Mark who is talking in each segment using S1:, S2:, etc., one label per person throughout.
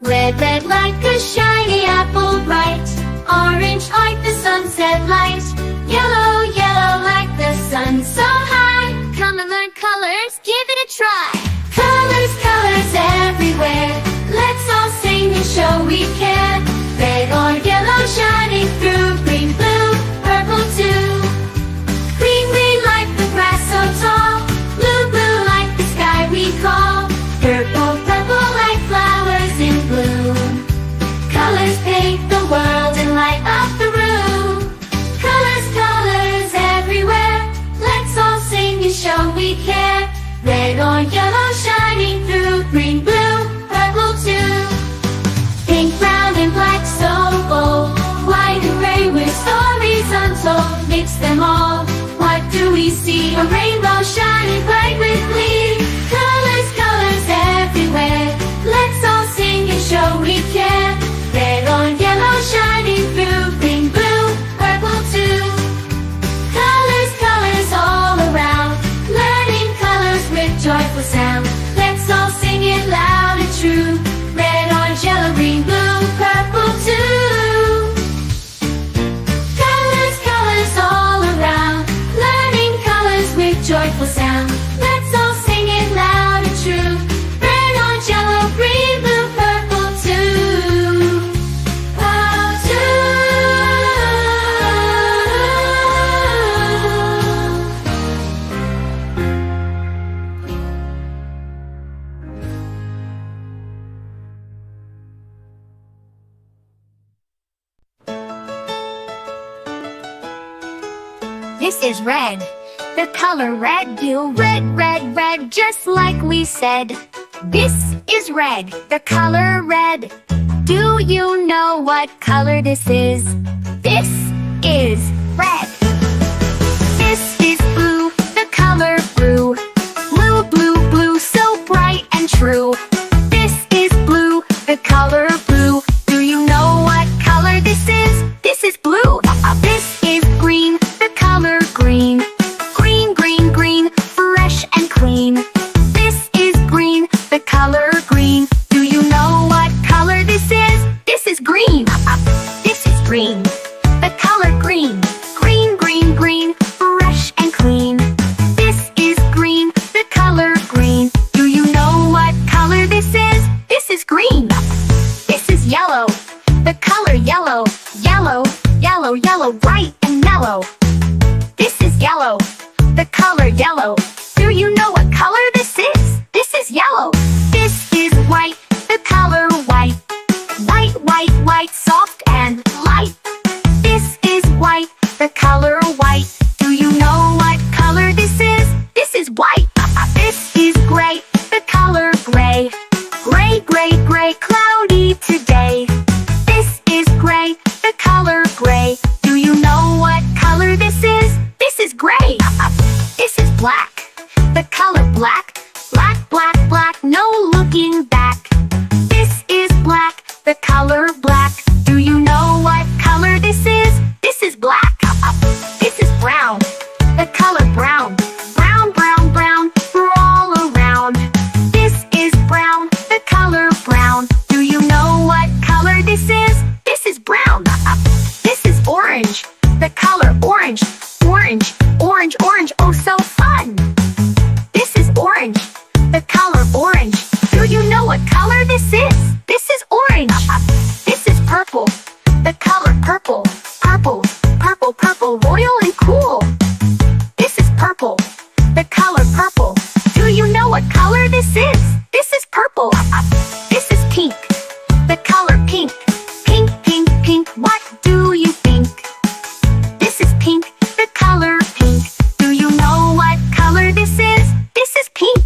S1: Red, red like a shiny apple bright. Orange like the sunset light. Yellow, yellow like the sun so high. Come and learn colors, give it a try. Colors, colors everywhere. Let's all sing and show we care. Red or yellow shining through. Green, blue, purple too. Green, green like the grass so tall. Blue, blue like the sky we call. Purple, purple like flowers in bloom. Colors paint the world and light up the room. Colors, colors everywhere. Let's all sing and show we care. Red or yellow shining through. Green, blue, purple too. Pink, brown and black so bold. White and gray with stories untold. Mix them all. What do we see? A rainbow shining bright with glee. Colors, colors everywhere. Let's all sing and show we care. Red or yellow shining through. Green, blue, purple too. Colors, colors all around. Learning colors with joyful sound. Let's all sing it loud and true. Red, orange, yellow, green, blue, purple too. Colors, colors all around. Learning colors with joyful sound. Let's all sing it loud and true. Red, orange, yellow, green, blue, purple too. Purple too.
S2: This is red, the color red. You red, red, red, just like we said. This is red, the color red. Do you know what color this is? This is red. This is blue, the color blue. Blue, blue, blue, so bright and true. This is blue, the color blue. Do you know what color this is? This is blue. This is green, the color green. Green, green, green, fresh and clean. This is green, the color green. Do you know what color this is? This is green. This is green, the color green. Green, green, green, fresh and clean. This is green, the color green. Do you know what color this is? This is green. This is yellow, the color yellow. Yellow, yellow, yellow, bright and mellow. This is yellow, the color yellow. Do you know what color this is? This is yellow. This is white, the color white. White, white, white, soft and light. This is white, the color white. Do you know what color this is? This is white. This is gray, the color gray. Gray, gray, gray, cloudy today. This is gray, the color gray. Do you know what color this is? This is gray. This is black, the color black. Black, black, black, no looking back. This is black, the color black. Do you know what color this is? This is black. This is brown, the color brown. Brown, brown, brown, all around. This is brown, the color brown. Do you know what color this is? This is brown. This is orange, the color orange. Orange, orange, orange, oh so fun. This is orange, the color orange. Do you know what color this is? This is orange. This is purple, the color purple. Purple, purple, purple, royal and cool. This is purple, the color purple. Do you know what color this is? This is purple. This is pink, the color pink. Pink, pink, pink, what do you think? This is pink, the color pink. Do you know what color this is? This is pink.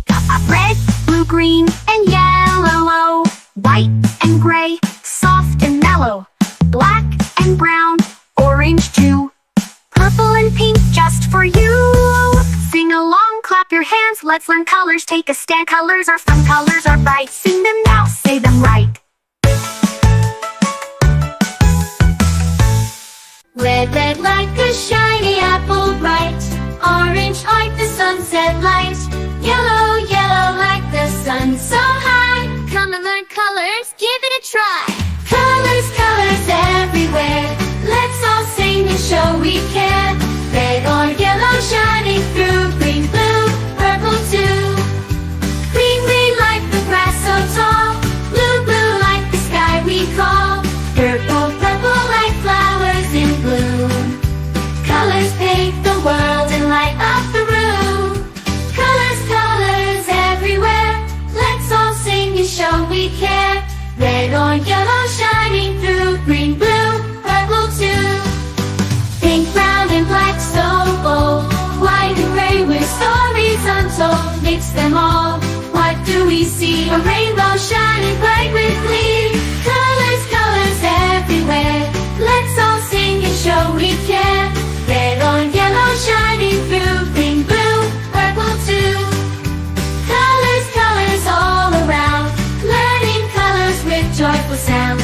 S2: Red, blue, green, and yellow. White and gray, soft and mellow. Black and brown, orange too. Purple and pink just for you. Sing along, clap your hands, let's learn colors. Take a stand, colors are fun, colors are bright. Sing them now, say them right.
S1: Red, red like a shiny apple bright. Orange like the sunset light. Yellow, yellow like the sun so high. Come and learn colors. colors, give it a try. Colors, colors everywhere. Let's all sing and show we care. Red or yellow shining through, green, blue, purple too. Green, green like the grass so tall, blue, blue like the sky we call. Purple, purple like flowers in bloom. Colors paint the world and light up the room. Colors, colors everywhere. Let's all sing and show we care. Red or yellow shining through, green, blue, purple too. Pink, brown and black so bold, white and gray with stories untold. Mix them all, what do we see? A rainbow shining bright with glee. Colors, colors everywhere. Let's all sing and show we care. Red or yellow shining through, green, blue, purple too. Colors, colors all around, learning colors with joyful sound.